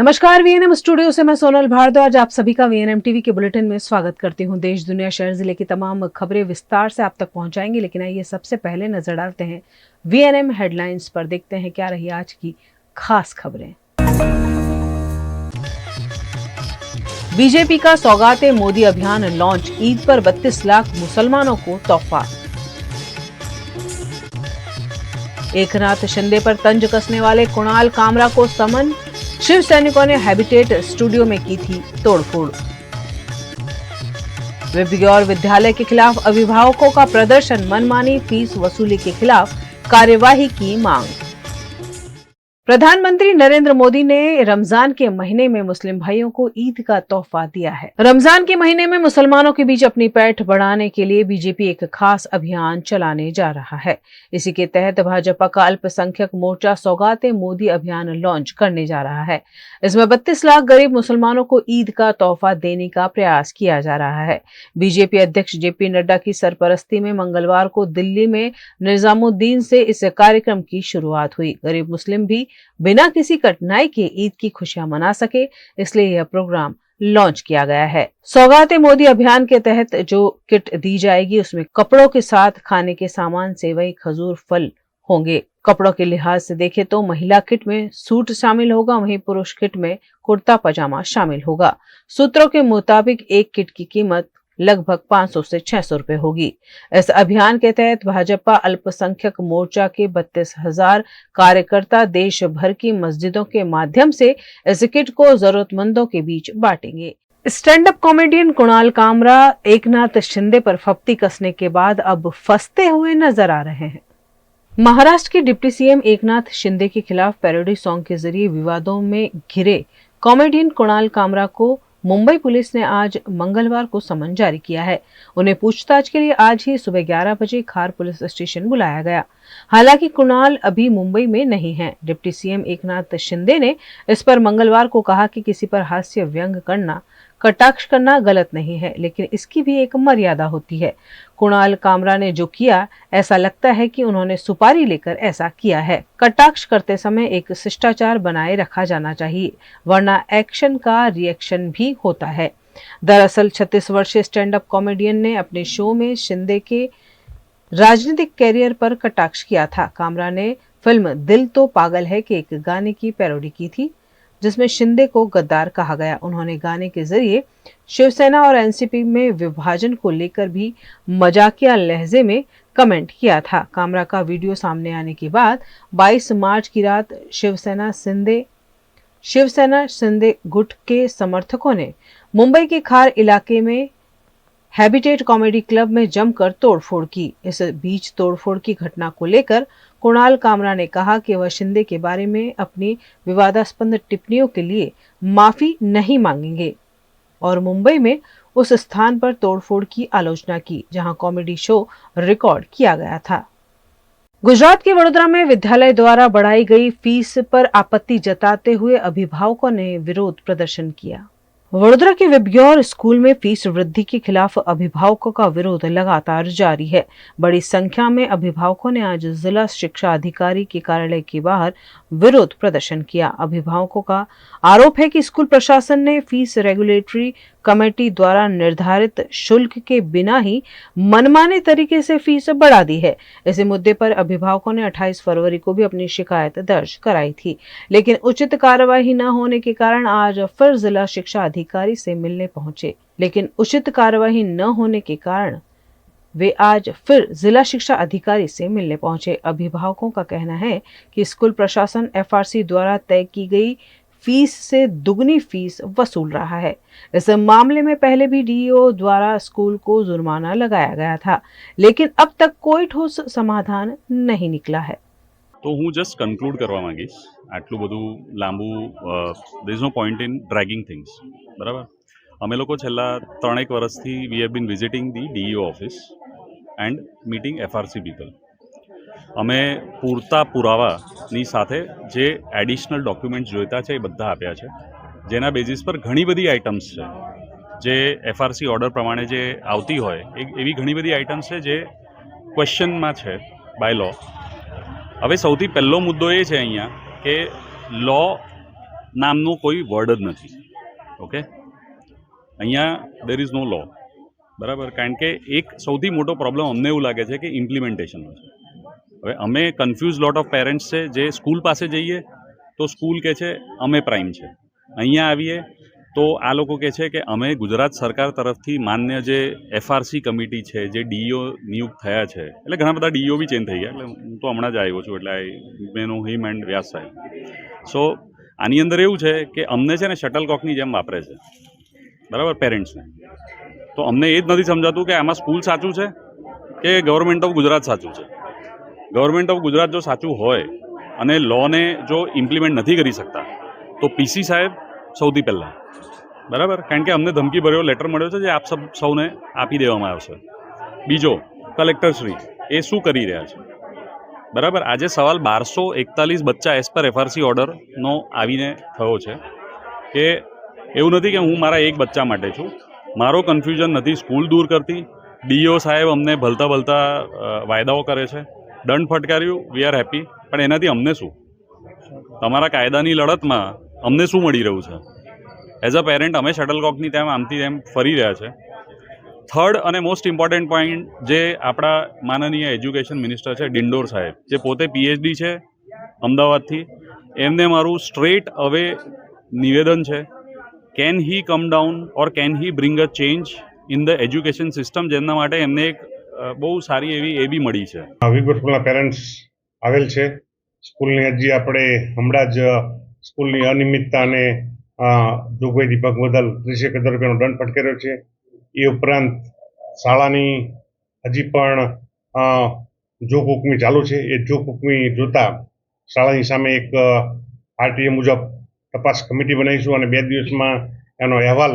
नमस्कार, VNM studio से मैं सोनल भारद्वाज आप सभी का वीएनएम टीवी के बुलेटिन में स्वागत करती हूं। देश, दुनिया, शहर, जिले की तमाम खबरें विस्तार से आप तक पहुंचाएंगे, लेकिन आइए सबसे पहले नजर डालते हैं वीएनएम हेडलाइंस पर। देखते हैं क्या रही आज की खास खबरें। बीजेपी का सौगाते मोदी अभियान लॉन्च, ईद पर 32 लाख मुसलमानों को तोहफा। एकनाथ शिंदे पर तंज कसने वाले कुणाल कामरा को समन, शिव सैनिकों ने हैबिटेट स्टूडियो में की थी तोड़फोड़। विबग्योर विद्यालय के खिलाफ अभिभावकों का प्रदर्शन, मनमानी फीस वसूली के खिलाफ कार्यवाही की मांग। प्रधानमंत्री नरेंद्र मोदी ने रमजान के महीने में मुस्लिम भाइयों को ईद का तोहफा दिया है। रमजान के महीने में मुसलमानों के बीच अपनी पैठ बढ़ाने के लिए बीजेपी एक खास अभियान चलाने जा रहा है। इसी के तहत भाजपा का अल्पसंख्यक मोर्चा सौगाते मोदी अभियान लॉन्च करने जा रहा है। इसमें 32 लाख गरीब मुसलमानों को ईद का तोहफा देने का प्रयास किया जा रहा है। बीजेपी अध्यक्ष जेपी नड्डा की सरपरस्ती में मंगलवार को दिल्ली में निजामुद्दीन से इस कार्यक्रम की शुरुआत हुई। गरीब मुस्लिम भी बिना किसी कठिनाई के ईद की खुशियां मना सके, इसलिए यह प्रोग्राम लॉन्च किया गया है। सौगाते मोदी अभियान के तहत जो किट दी जाएगी उसमें कपड़ों के साथ खाने के सामान, सेवई, खजूर, फल होंगे। कपड़ों के लिहाज से देखें तो महिला किट में सूट शामिल होगा, वहीं पुरुष किट में कुर्ता पजामा शामिल होगा। सूत्रों के मुताबिक एक किट की कीमत लगभग 500 से 600 रुपए होगी। इस अभियान के तहत भाजपा अल्पसंख्यक मोर्चा के 32,000 कार्यकर्ता देश भर की मस्जिदों के माध्यम से इस किट को जरूरतमंदों के बीच बांटेंगे। Stand up comedian Kunal Kamra Eknath Shinde पर फप्ती कसने के बाद अब फंसते हुए नजर आ रहे हैं। महाराष्ट्र के डिप्टी सीएम एकनाथ शिंदे के खिलाफ पैरोडी सॉन्ग के जरिए विवादों में घिरे कॉमेडियन कुणाल कामरा को मुंबई पुलिस ने आज मंगलवार को समन जारी किया है। उन्हें पूछताछ के लिए आज ही सुबह 11 बजे खार पुलिस स्टेशन बुलाया गया। हालांकि कुणाल अभी मुंबई में नहीं है। डिप्टी सीएम एकनाथ शिंदे ने इस पर मंगलवार को कहा कि किसी पर हास्य व्यंग करना, कटाक्ष करना गलत नहीं है, लेकिन इसकी भी एक मर्यादा होती है। कुणाल कामरा ने जो किया, ऐसा लगता है कि उन्होंने सुपारी लेकर ऐसा किया है। कटाक्ष करते समय एक शिष्टाचार बनाए रखा जाना चाहिए, वरना एक्शन का रिएक्शन भी होता है। दरअसल 36 वर्षीय स्टैंड अप कॉमेडियन ने अपने शो में शिंदे के राजनीतिक कैरियर पर कटाक्ष किया था। कामरा ने फिल्म दिल तो पागल है के एक गाने की पैरोडी की थी, जिसमें शिंदे को गद्दार कहा गया। उन्होंने गाने के जरिए शिवसेना और एनसीपी में विभाजन को लेकर भी मजाकिया लहजे में कमेंट किया था। कामरा का वीडियो सामने आने के बाद 22 मार्च की रात शिवसेना शिंदे गुट के समर्थकों ने मुंबई के खार इलाके में हैबिटेट कॉमेडी क्लब में जमकर तोड़फोड़ की। इस बीच तोड़फोड़ की घटना को लेकर कुणाल कामरा ने कहा कि वह शिंदे के बारे में अपनी विवादास्पद टिप्पणियों के लिए माफी नहीं मांगेंगे और मुंबई में उस स्थान पर तोड़फोड़ की आलोचना की जहां कॉमेडी शो रिकॉर्ड किया गया था। गुजरात के वडोदरा में विद्यालय द्वारा बढ़ाई गई फीस पर आपत्ति जताते हुए अभिभावकों ने विरोध प्रदर्शन किया। वडोदरा के विबग्योर स्कूल में फीस वृद्धि के खिलाफ अभिभावकों का विरोध लगातार जारी है। बड़ी संख्या में अभिभावकों ने आज जिला शिक्षा अधिकारी के कार्यालय के बाहर विरोध प्रदर्शन किया। अभिभावकों का आरोप है कि स्कूल प्रशासन ने फीस रेगुलेटरी कमेटी द्वारा निर्धारित शुल्क के बिना ही मनमाने तरीके से फीस बढ़ा दी है। इसी मुद्दे पर अभिभावकों ने 28 फरवरी को भी अपनी शिकायत दर्ज कराई थी, लेकिन उचित कार्रवाई न होने के कारण आज फिर जिला शिक्षा अधिकारी से मिलने पहुंचे। वे आज फिर जिला शिक्षा अधिकारी से मिलने पहुंचे। अभिभावकों का कहना है कि स्कूल प्रशासन एफआरसी द्वारा तय की गई फीस से दुगनी फीस वसूल रहा है। इस मामले में पहले भी डीईओ द्वारा स्कूल को जुर्माना लगाया गया था, लेकिन अब तक कोई ठोस समाधान नहीं निकला है। तो हूँ जस्ट कन्क्लूड करवा मांगीश। आटલું બધું લાંબુ there is no point in dragging things, बराबर। અમે લોકો છેલ્લા 3-1 વર્ષથી we have been visiting the DEO office and meeting FRC people. અમે પૂરતા પુરાવાની સાથે જે એડિશનલ ડોક્યુમેન્ટ્સ જોઈતા છે એ બધા આપ્યા છે, જેના બેઝિસ પર ઘણી બધી આઇટમ્સ છે જે એફઆરસી ઓર્ડર પ્રમાણે જે આવતી હોય એવી ઘણી બધી આઇટમ્સ છે જે ક્વેશ્ચનમાં છે બાય લૉ। હવે સૌથી પહેલો મુદ્દો એ છે અહીંયા કે લૉ નામનો કોઈ વર્ડ જ નથી. ઓકે, અહીંયા દેર ઇઝ નો લો. બરાબર, કારણ કે એક સૌથી મોટો પ્રોબ્લેમ અમને એવું લાગે છે કે ઇમ્પ્લિમેન્ટેશનનો છે. હવે અમે કન્ફ્યુઝ લોટ ઓફ પેરેન્ટ્સ છે જે સ્કૂલ પાસે જઈએ તો સ્કૂલ કહે છે અમે પ્રાઇમ છે, અહીંયા આવીએ તો આ લોકો કહે છે કે અમે ગુજરાત સરકાર તરફથી માન્ય જે એફઆરસી કમિટી છે, જે ડીઈઓ નિયુક્ત થયા છે, એટલે ઘણા બધા ડીઈઓ બી ચેન્જ થઈ ગયા, એટલે હું તો હમણાં જ આવ્યો છું, એટલે આઈ મે નો હિમ એન્ડ વ્યાસ સાહેબ. સો આની અંદર એવું છે કે અમને છે ને શટલકોકની જેમ વાપરે છે, બરાબર, પેરેન્ટ્સને. તો અમને એ જ નથી સમજાતું કે આમાં સ્કૂલ સાચું છે કે ગવર્મેન્ટ ઓફ ગુજરાત સાચું છે. ગવર્મેન્ટ ઓફ ગુજરાત જો સાચું હોય અને લોને જો ઇમ્પ્લિમેન્ટ નથી કરી શકતા તો પીસી સાહેબ સૌથી પહેલાં, બરાબર, કારણ કે અમને ધમકી ભર્યો લેટર મળ્યો છે જે આપ સૌને આપી દેવામાં આવશે. બીજો, કલેક્ટરશ્રી એ શું કરી રહ્યા છે, બરાબર. આજે સવાલ 1241 બચ્ચા એઝ પર એફઆરસી ઓર્ડરનો આવીને થયો છે કે એવું નથી કે હું મારા એક બચ્ચા માટે છું, મારો કન્ફ્યુઝન નથી સ્કૂલ દૂર કરતી. ડીઓ સાહેબ અમને ભલતા વાયદાઓ કરે છે, દંડ ફટકાર્યું, વી આર હેપી, પણ એનાથી અમને શું? તમારા કાયદાની લડતમાં અમને શું મળી રહ્યું છે? એઝ અ પેરેન્ટ અમે શટલકોકની તેમ આમથી તેમ ફરી રહ્યા છે. થર્ડ અને મોસ્ટ ઇમ્પોર્ટન્ટ પોઈન્ટ, જે આપણા માનનીય એજ્યુકેશન મિનિસ્ટર છે ડિંડોર સાહેબ, જે પોતે પીએચડી છે અમદાવાદથી, એમને મારું સ્ટ્રેટ અવે નિવેદન છે, can he come down or can he bring a change in the education system, જેમના માટે એમને એક બહુ સારી એવી એ બી મળી છે. વિગત સ્કૂલના પેરેન્ટ્સ આવેલ છે. સ્કૂલની અરજી આપણે હમણાં જ સ્કૂલની અનિયમિતતા અને જોગવાઈ ભંગ બદલ 30,000 રૂપિયાનો દંડ ફટકાર્યો છે. એ ઉપરાંત શાળાની હજી પણ જોગહુકમી ચાલુ છે. એ જોગહુકમી જોતા શાળાની સામે એક આરટીએ મુજબ તપાસ કમિટી બનાવીશું અને 2 દિવસમાં એનો અહેવાલ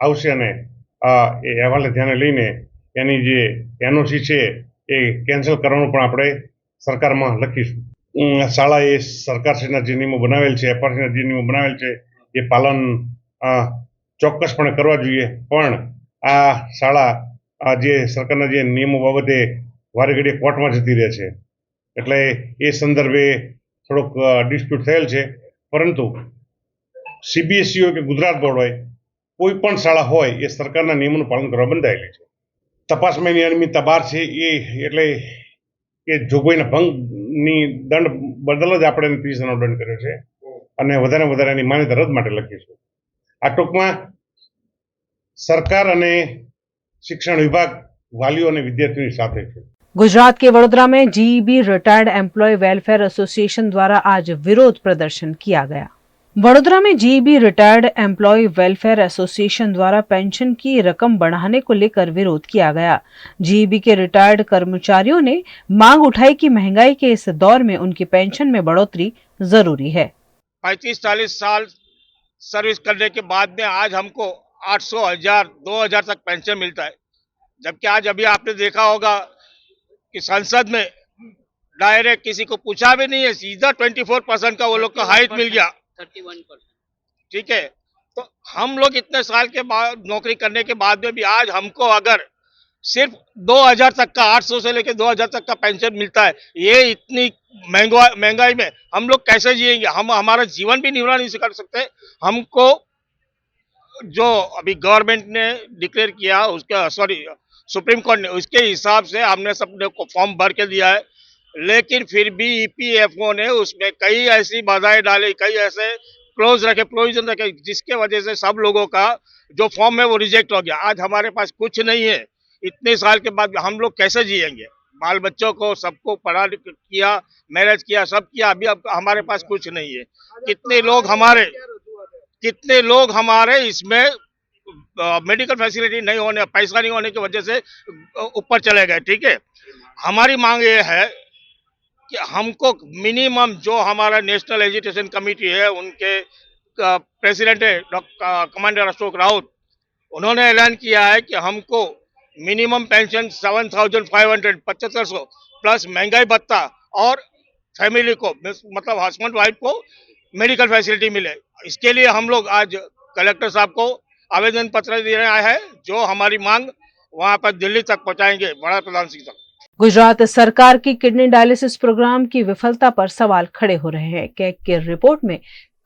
આવશે અને એ અહેવાલને ધ્યાને લઈને એની જે એનઓસી છે એ કેન્સલ કરવાનું પણ આપણે સરકારમાં લખીશું. શાળાએ સરકારશ્રીના જે નિયમો બનાવેલ છે, એફઆરસીના જે નિયમો બનાવેલ છે એ પાલન ચોક્કસપણે કરવા જોઈએ. પણ આ શાળા જે સરકારના જે નિયમો બાબતે વારે ઘડીએ કોર્ટમાં જતી રહે છે, એટલે એ સંદર્ભે થોડોક ડિસ્પ્યુટ થયેલ છે. પરંતુ સીબીએસઈ હોય કે ગુજરાત બોર્ડ હોય, કોઈ પણ શાળા હોય એ સરકારના નિયમોનું પાલન કરવા બંધાયેલી છે. તપાસમાં એની અનિયમિતતા બહાર છે એ એટલે કે જોગવાઈના ભંગની દંડ બદલ જ આપણે 30,000નો દંડ કર્યો છે અને વધારે એની માન્યતા રદ માટે લખીશું. આ ટૂંકમાં સરકાર અને શિક્ષણ વિભાગ વાલીઓ અને વિદ્યાર્થીઓની સાથે છે. गुजरात के वडोदरा में GEB retired employ welfare association द्वारा आज विरोध प्रदर्शन किया गया। वडोदरा में GEB retired employ welfare association द्वारा पेंशन की रकम बढ़ाने को लेकर विरोध किया गया। जीईबी के रिटायर्ड कर्मचारियों ने मांग उठाई कि महंगाई के इस दौर में उनकी पेंशन में बढ़ोतरी जरूरी है। 35-40 साल सर्विस करने के बाद में आज हमको 800, 1000, 2000 तक पेंशन मिलता है, जबकि आज अभी आपने देखा होगा कि संसद में डायरेक्ट किसी को पूछा भी नहीं है, सीधा 24% का वो लोग को हाइट मिल गया, 31%। ठीक है, तो हम लोग इतने साल के बाद नौकरी करने के बाद में भी आज हमको अगर सिर्फ 2000 तक का, 800 से लेकर 2000 तक का पेंशन मिलता है, ये इतनी महंगाई में हम लोग कैसे जिएंगे? हम हमारा जीवन भी निर्वाह नहीं कर सकते। हमको जो अभी गवर्नमेंट ने डिक्लेयर किया, उसके सुप्रीम कोर्ट ने, उसके हिसाब से हमने सबने को फॉर्म भर के दिया है, लेकिन फिर भी ईपीएफओ ने उसमें कई ऐसी बाधाएं डाली, कई ऐसे प्रोविजन रखे, जिसके वजह से सब लोगों का जो फॉर्म है वो रिजेक्ट हो गया। आज हमारे पास कुछ नहीं है, इतने साल के बाद हम लोग कैसे जिएंगे? बाल बच्चों को सबको पढ़ा किया, मैरिज किया, सब किया, अभी अब हमारे पास कुछ नहीं है। कितने लोग हमारे इसमें मेडिकल फैसिलिटी नहीं होने, पैसा नहीं होने की वजह से ऊपर चले गए। ठीक है, हमारी मांग ये है कि हमको मिनिमम जो हमारा नेशनल एजुकेशन कमेटी है, उनके प्रेसिडेंट है कमांडर अशोक राउत, उन्होंने ऐलान किया है कि हमको मिनिमम पेंशन 7,500 7500 प्लस महंगाई भत्ता और फैमिली को मतलब हस्बैंड वाइफ को मेडिकल फैसिलिटी मिले। इसके लिए हम लोग आज कलेक्टर साहब को आवेदन पत्र देने आए हैं, जो हमारी मांग वहां पर दिल्ली तक पहुंचाएंगे, बड़ा प्रधान सिंह तक। गुजरात सरकार की किडनी डायलिसिस प्रोग्राम की विफलता पर सवाल खड़े हो रहे हैं। कैग की रिपोर्ट में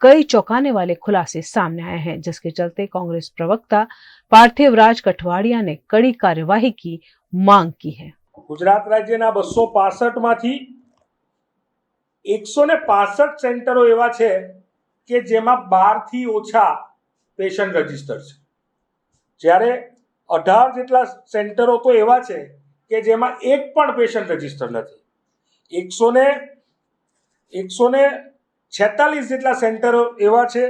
कई चौंकाने वाले खुलासे सामने आए हैं, जिसके चलते कांग्रेस प्रवक्ता पार्थिव राज कठवाड़िया ने कड़ी कार्यवाही की मांग की है। गुजरात राज्यના 265 માંથી 165 સેન્ટરો એવા છે કે જેમાં 12 થી ઓછા પેશન્ટ રજીસ્ટર છે, જ્યારે 18 જેટલા સેન્ટરો તો એવા છે કે જેમાં એક પણ પેશન્ટ રજીસ્ટર નથી। 146 જેટલા સેન્ટરો એવા છે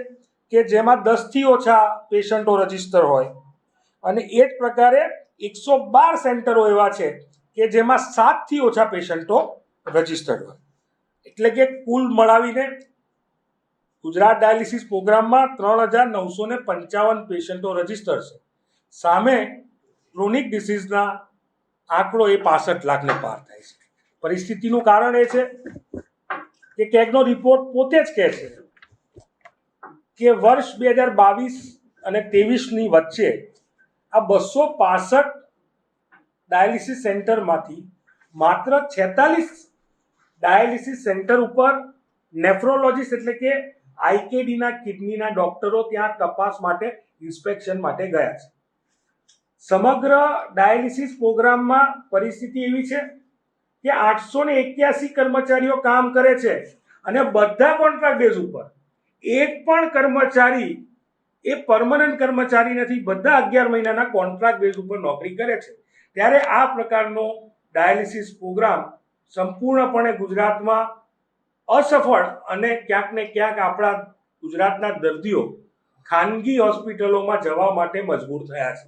કે જેમાં 10 થી ઓછા પેશન્ટો રજીસ્ટર હોય અને એ જ પ્રકારે 112 સેન્ટરો એવા છે કે જેમાં 7 થી ઓછા પેશન્ટો રજીસ્ટર્ડ હોય। એટલે કે કુલ મળાવીને ગુજરાત ડાયાલિસિસ પ્રોગ્રામમાં 3955 પેશન્ટો રજીસ્ટર છે, સામે ક્રોનિક ડિસીઝના આંકડો એ 65 લાખને પાર થાય છે। પરિસ્થિતિનું કારણ એ છે કે કેગનો રિપોર્ટ પોતે જ કહે છે કે વર્ષ 2022 અને 23ની વચ્ચે આ 265 ડાયાલિસિસ સેન્ટરમાંથી માત્ર 46 ડાયાલિસિસ સેન્ટર ઉપર નેફ્રોલોજીસ્ટ એટલે કે આઈકેડીના કિડનીના ડોક્ટરો ત્યાં તપાસ માટે ઇન્સ્પેક્શન માટે ગયા છે। સમગ્ર ડાયાલિસિસ પ્રોગ્રામમાં પરિસ્થિતિ એવી છે કે 881 કર્મચારીઓ કામ કરે છે અને બધા કોન્ટ્રાક્ટ બેઝ ઉપર। એક પણ કર્મચારી એ પરમનન્ટ કર્મચારી નથી, બધા 11 મહિનાના કોન્ટ્રાક્ટ બેઝ ઉપર નોકરી કરે છે। ત્યારે આ પ્રકારનો ડાયાલિસિસ પ્રોગ્રામ સંપૂર્ણપણે ગુજરાતમાં અસફળ અને ક્યાંક ને ક્યાંક આપણા ગુજરાતના દર્દીઓ ખાનગી હોસ્પિટલોમાં જવા માટે મજબૂર થયા છે।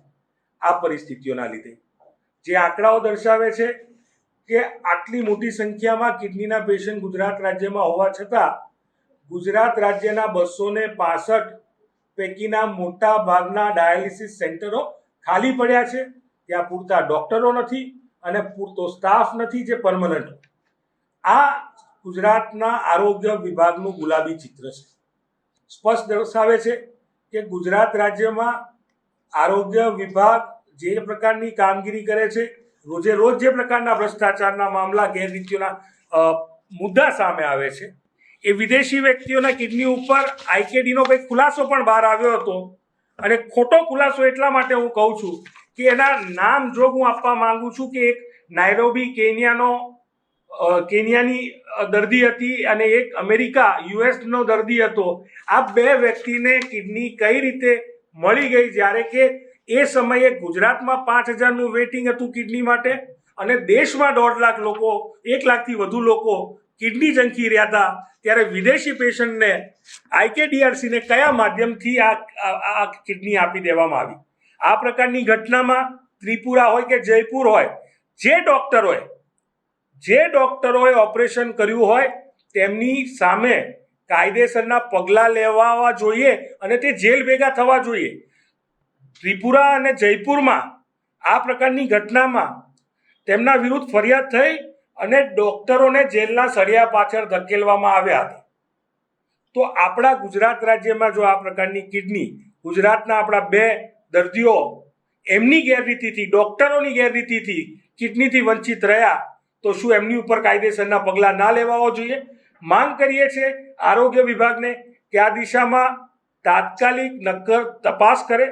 આ પરિસ્થિતિઓના લીધે જે આંકડાઓ દર્શાવે છે કે આટલી મોટી સંખ્યામાં કિડનીના પેશન્ટ ગુજરાત રાજ્યમાં હોવા છતાં ગુજરાત રાજ્યના 265 પૈકીના મોટા ભાગના ડાયાલિસિસ સેન્ટરો ખાલી પડ્યા છે। ત્યાં પૂરતા ડોક્ટરો નથી અને પૂરતો સ્ટાફ નથી જે પરમનન્ટ। આ ગુજરાતના આરોગ્ય વિભાગનું ગુલાબી ચિત્ર છે। સ્પષ્ટ દર્શાવે છે કે ગુજરાત રાજ્યમાં આરોગ્ય વિભાગ જે પ્રકારની કામગીરી કરે છે, રોજે રોજ જે પ્રકારના ભ્રષ્ટાચારના મામલા ગેરરીતિઓના મુદ્દા સામે આવે છે, એ વિદેશી વ્યક્તિઓના કિડની ઉપર આઈકેડીનો કંઈક ખુલાસો પણ બહાર આવ્યો હતો અને ખોટો ખુલાસો એટલા માટે હું કહું છું કે એના નામ જો હું આપવા માંગુ છું કે એક નાયરોબી કેન્યાની દર્દી હતી અને એક અમેરિકા યુએસનો દર્દી હતો। આ બે વ્યક્તિને કિડની કઈ રીતે મળી ગઈ, જ્યારે કે એ સમયે ગુજરાતમાં 5000નું વેઇટિંગ હતું કિડની માટે અને દેશમાં 1.5 લાખ લોકો 1 લાખથી વધુ લોકો કિડની ઝંખી રહ્યા હતા, ત્યારે વિદેશી પેશન્ટને આઈકેડીઆરસીને કયા માધ્યમથી આ કિડની આપી દેવામાં આવી। આ પ્રકારની ઘટનામાં ત્રિપુરા હોય કે જયપુર હોય, જે ડોક્ટરોએ ઓપરેશન કર્યું હોય તેમની સામે કાયદેસરના પગલાં લેવા જોઈએ અને તે જેલ ભેગા થવા જોઈએ। ત્રિપુરા અને જયપુરમાં આ પ્રકારની ઘટનામાં તેમના વિરુદ્ધ ફરિયાદ થઈ અને ડોક્ટરોને જેલના સળિયા પાછળ ધકેલવામાં આવ્યા હતા। તો આપણા ગુજરાત રાજ્યમાં જો આ પ્રકારની કિડની ગુજરાતના આપણા 2 દર્દીઓ એમની ગેરરીતિથી, ડોક્ટરોની ગેરરીતિથી કિડનીથી વંચિત રહ્યા, તો શું એમની ઉપર કાયદેસરના પગલાં ના લેવા જોઈએ? માંગ કરીએ છીએ આરોગ્ય વિભાગને કે આ દિશામાં તાત્કાલિક નક્કર તપાસ કરે।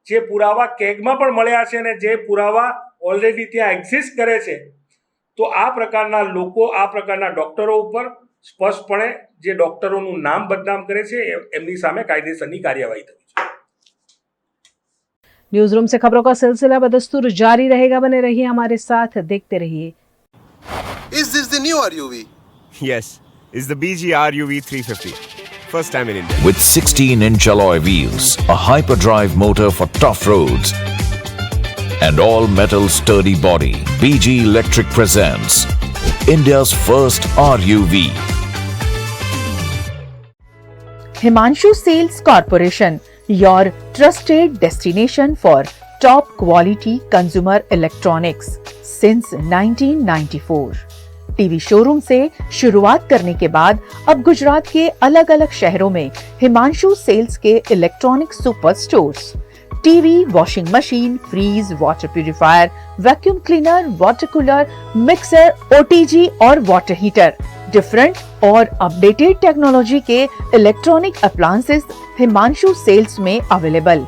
જે પુરાવા કેગમાં પણ મળ્યા છે અને જે પુરાવા ઓલરેડી ત્યાં એક્ઝિસ્ટ કરે છે, તો આ પ્રકારના લોકો, આ પ્રકારના ડોક્ટરો ઉપર સ્પષ્ટપણે જે ડોક્ટરોનું નામ બદનામ કરે છે એમની સામે કાયદેસરની કાર્યવાહી થવી જોઈએ। न्यूज रूम से खबरों का सिलसिला बदस्तूर जारी रहेगा, बने रहिए हमारे साथ, देखते रहिए। Is this the new RUV? Yes, it's the BG RUV 350. First time in India. With 16-inch alloy wheels, a hyperdrive motor for tough roads, and all-metal sturdy body, BG Electric presents India's first RUV. Himanshu Sales Corporation, your trusted destination for top quality consumer electronics since 1994. TV showroom से शुरुआत करने के बाद अब गुजरात के अलग अलग शहरों में हिमांशु सेल्स के electronic super stores, TV, washing machine, fridge, water purifier, vacuum cleaner, water cooler, mixer, OTG और वाटर हीटर, डिफरेंट और अपडेटेड टेक्नोलॉजी के इलेक्ट्रॉनिक अप्लायंसेस हिमांशु सेल्स में अवेलेबल।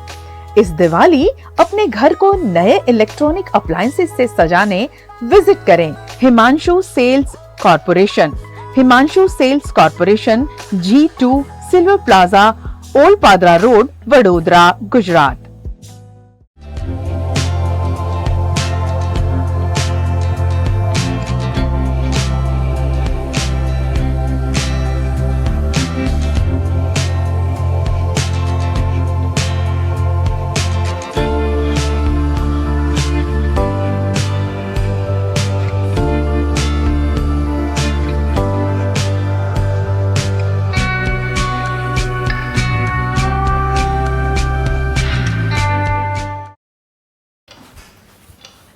इस दिवाली अपने घर को नए इलेक्ट्रॉनिक अप्लायंसेस से सजाने विजिट करें Himanshu sales corporation. Himanshu sales corporation, G2 silver plaza, old Padra road, Vadodara, Gujarat.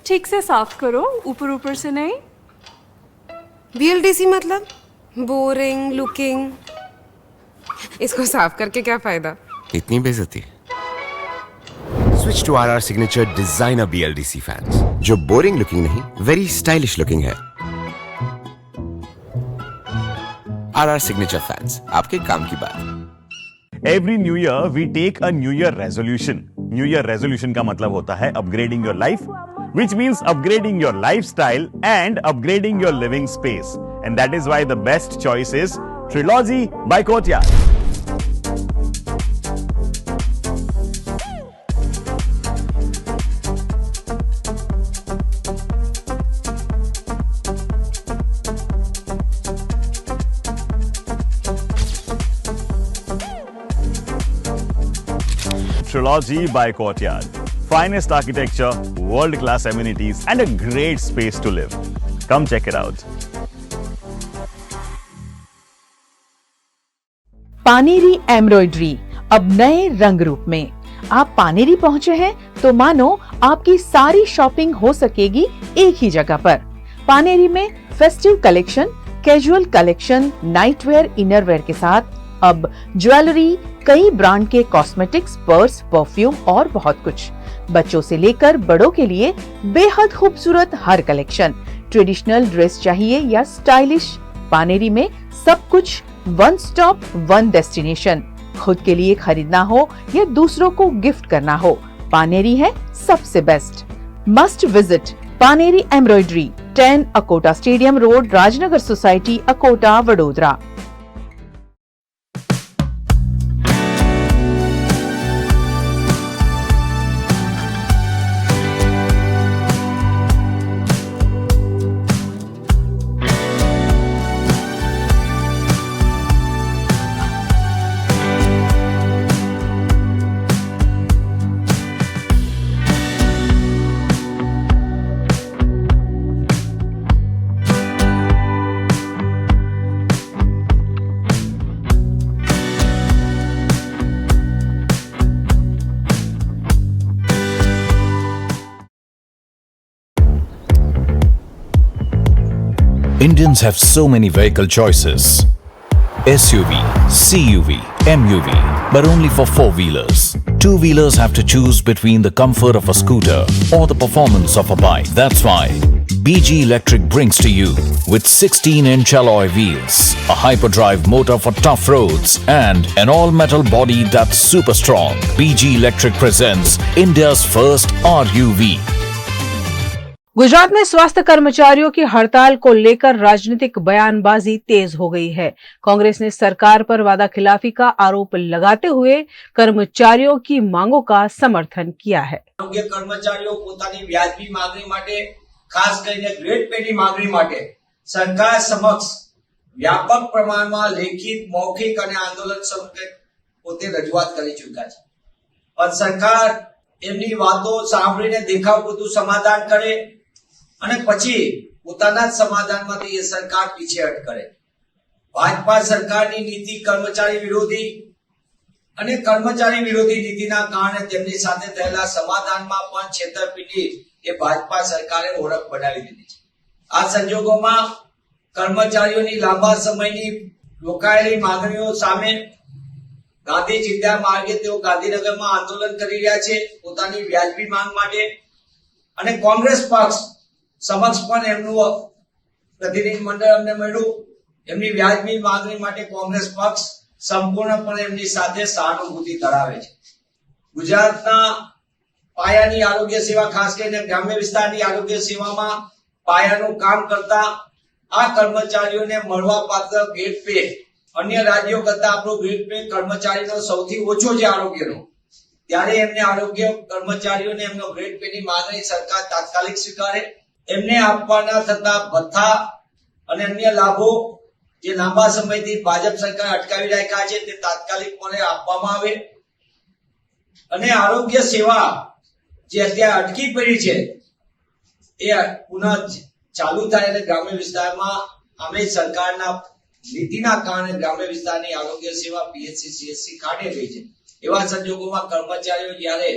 ठीक से साफ करो, ऊपर ऊपर से नहीं। BLDC मतलब बोरिंग लुकिंग, इसको साफ करके क्या फायदा? इतनी बेइज्जती। Switch to RR signature designer BLDC fans, जो बोरिंग लुकिंग नहीं, वेरी स्टाइलिश लुकिंग है। RR सिग्नेचर फैंस, आपके काम की बात। Every new year we take a new year resolution. New year resolution का मतलब होता है upgrading your life, which means upgrading your lifestyle and upgrading your living space. And that is why the best choice is Trilogy by Courtyard. Trilogy by Courtyard. Finest architecture, world-class amenities, and a great space to live. Come check it out. Paneri embroidery अब नए रंग रूप में। आप पानेरी पहुंचे हैं तो मानो आपकी सारी शॉपिंग हो सकेगी एक ही जगह पर। पानेरी में festive collection, casual collection, nightwear, innerwear के साथ अब ज्वेलरी, कई ब्रांड के कॉस्मेटिक्स, पर्स, परफ्यूम और बहुत कुछ। बच्चों से लेकर बड़ों के लिए बेहद खूबसूरत हर कलेक्शन। ट्रेडिशनल ड्रेस चाहिए या स्टाइलिश, पानेरी में सब कुछ वन स्टॉप वन डेस्टिनेशन। खुद के लिए खरीदना हो या दूसरों को गिफ्ट करना हो, पानेरी है सबसे best. Must visit Paneri embroidery, 10 Akota stadium road, Rajnagar society, Akota, Vadodara. Indians have so many vehicle choices. SUV, CUV, MUV, but only for four-wheelers. Two-wheelers have to choose between the comfort of a scooter or the performance of a bike. That's why BG Electric brings to you with 16-inch alloy wheels, a hyperdrive motor for tough roads, and an all-metal body that's super strong. BG Electric presents India's first RUV. Gujarat में स्वास्थ्य कर्मचारियों की हड़ताल को लेकर राजनीतिक बयानबाजी तेज हो गई है। कांग्रेस ने सरकार पर वादा खिलाफी का आरोप लगाते हुए कर्मचारियों की मांगों का समर्थन किया है। आरोग्य कर्मचारीओ પોતાની વ્યાજબી માંગણી માટે, ખાસ કરીને ગ્રેડ પેની માંગણી માટે સરકાર સમક્ષ વ્યાપક પ્રમાણમાં લેખિત, મૌખિક અને આંદોલન સ્વરૂપે પોતે રજૂઆત કરી ચૂક્યા છે। પણ સરકાર એમની વાતો સાંભળીને દેખાવપૂરતું સમાધાન કરે અને પછી પોતાના જ સમાધાનમાંથી એ સરકાર પીછેહટ કરે। ભાજપા સરકારની નીતિ કર્મચારી વિરોધી અને કર્મચારી વિરોધી નીતિના કારણે તેમની સાથે થયેલા સમાધાનમાં પણ છેતરપિંડી એ ભાજપા સરકારે ઓળખ બનાવી દીધી છે। આ સંજોગોમાં કર્મચારીઓની લાંબા સમયની રોકાયેલી માંગણીઓ સામે ગાંધી ચિંતા માર્ગે તેઓ ગાંધીનગરમાં આંદોલન કરી રહ્યા છે પોતાની વ્યાજબી માંગ માટે। અને કોંગ્રેસ પક્ષ સમક્ષ પણ એમનું પ્રતિનિધિ મંડળ અમને મળ્યું, એમની વ્યાજબી માંગણી માટે કોંગ્રેસ પક્ષ સંપૂર્ણપણે એમની સાથે સહાનુભૂતિ ધરાવે છે. ગુજરાતના પાયાની આરોગ્ય સેવા, ખાસ કરીને ગ્રામ્ય વિસ્તારની આરોગ્ય સેવામાં પાયાનું કામ કરતા આ કર્મચારીઓને મળવાપાત્ર ગ્રેડ પે અન્ય રાજ્યો કરતા આપણો ગ્રેડ પે કર્મચારીનો સૌથી ઓછો છે આરોગ્યનો. ત્યારે એમને આરોગ્ય કર્મચારીઓને એમનો ગ્રેડ પે ની માંગણી સરકાર તાત્કાલિક સ્વીકારે. એમને આપવાના થતા ભથ્થા અને અન્ય લાભો જે લાંબા સમયથી ભાજપ સરકાર અટકાવી રાખ્યા છે તે તાત્કાલિકપણે આપવામાં આવે અને આરોગ્ય સેવા જે અત્યારે અટકી પડી છે એ પુનઃ ચાલુ થાય અને ગ્રામ્ય વિસ્તારમાં અમે સરકારના નીતિના કારણે ગ્રામ્ય વિસ્તારની આરોગ્ય સેવા પીએચસી સીએચસી કાઢે ગઈ છે. એવા સંજોગોમાં કર્મચારીઓ જ્યારે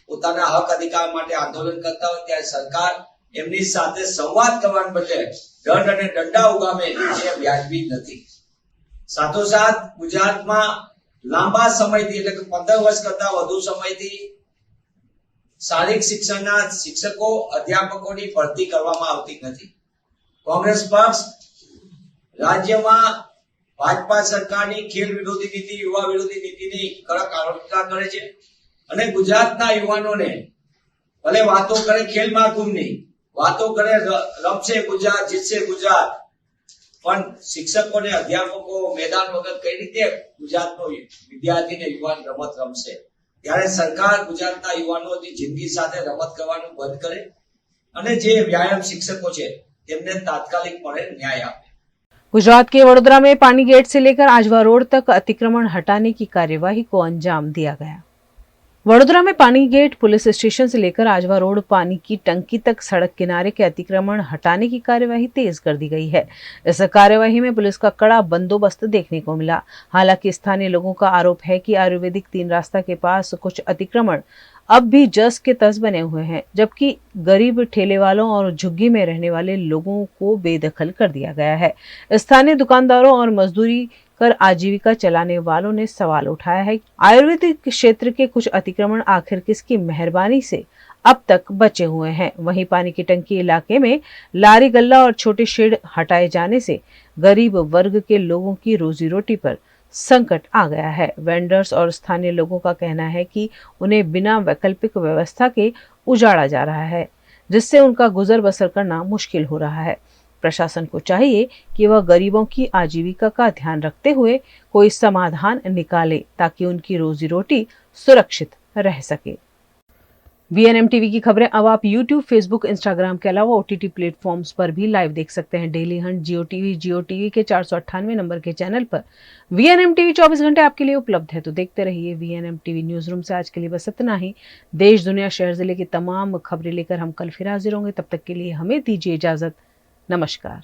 પોતાના હક અધિકાર માટે આંદોલન કરતા હોય ત્યારે સરકાર એમની સાથે સંવાદ કરવાને બદલે દંડ અને દંડા ઉગામે એ વ્યાજબી નથી. સાથોસાથ ગુજરાતમાં લાંબા સમયથી એટલે કે 15 વર્ષ કરતા વધુ સમયથી શારીરિક શિક્ષણના શિક્ષકો અધ્યાપકોની ભરતી કરવામાં આવતી નથી. કોંગ્રેસ પક્ષ રાજ્યમાં ભાજપા સરકારની ખેલ વિરોધી નીતિ, યુવા વિરોધી નીતિની કડક આલોચના કરે છે અને ગુજરાતના યુવાનોને ભલે વાતો કરે ખેલ મહાકુંભની, વાતો કરે રમશે ગુજરાત, જીતશે ગુજરાત, પણ શિક્ષકોને અધ્યાપકો મેદાન વગર કઈ રીતે ગુજરાતનો વિદ્યાર્થી ને યુવાન રમત રમશે? ત્યારે સરકાર ગુજરાતના યુવાનોની જિંદગી સાથે રમત કરવાનું બંધ કરે અને જે વ્યાયામ શિક્ષકો છે તેમને तात्कालिकपणे न्याय આપે. गुजरात के वडोदरा में पानी गेट से लेकर आजवा रोड तक अतिक्रमण हटाने की कार्यवाही को अंजाम दिया गया. वडोदरा में पानी गेट पुलिस स्टेशन से लेकर आजवा रोड पानी की टंकी तक सड़क किनारे के अतिक्रमण हटाने की कार्यवाही तेज कर दी गई है. इस कार्यवाही में पुलिस का कड़ा बंदोबस्त देखने को मिला. हालांकि स्थानीय लोगों का आरोप है कि आयुर्वेदिक 3 रास्ता के पास कुछ अतिक्रमण अब भी जस के तस बने हुए हैं, जबकि गरीब ठेले वालों और झुग्गी में रहने वाले लोगों को बेदखल कर दिया गया है. स्थानीय दुकानदारों और मजदूरी कर आजीविका चलाने वालों ने सवाल उठाया है, आयुर्वेदिक क्षेत्र के कुछ अतिक्रमण आखिर किसकी मेहरबानी से अब तक बचे हुए हैं. वहीं पानी की टंकी इलाके में लारी गल्ला और छोटे शेड हटाए जाने से गरीब वर्ग के लोगों की रोजी रोटी पर संकट आ गया है. वेंडर्स और स्थानीय लोगों का कहना है कि उन्हें बिना वैकल्पिक व्यवस्था के उजाड़ा जा रहा है, जिससे उनका गुजर बसर करना मुश्किल हो रहा है. प्रशासन को चाहिए कि वह गरीबों की आजीविका का ध्यान रखते हुए कोई समाधान निकाले ताकि उनकी रोजी रोटी सुरक्षित रह सके. VNM टीवी की खबरें अब आप YouTube, Facebook, Instagram के अलावा OTT प्लेटफॉर्म्स पर भी लाइव देख सकते हैं. डेली हंट, जियो टीवी के 498 नंबर के चैनल पर VNM टीवी 24 घंटे आपके लिए उपलब्ध है. तो देखते रहिए VNM टीवी न्यूज रूम से. आज के लिए बस इतना ही. देश, दुनिया, शहर, जिले की तमाम खबरें लेकर हम कल फिर हाजिर होंगे. तब तक के लिए हमें दीजिए इजाजत. नमस्कार.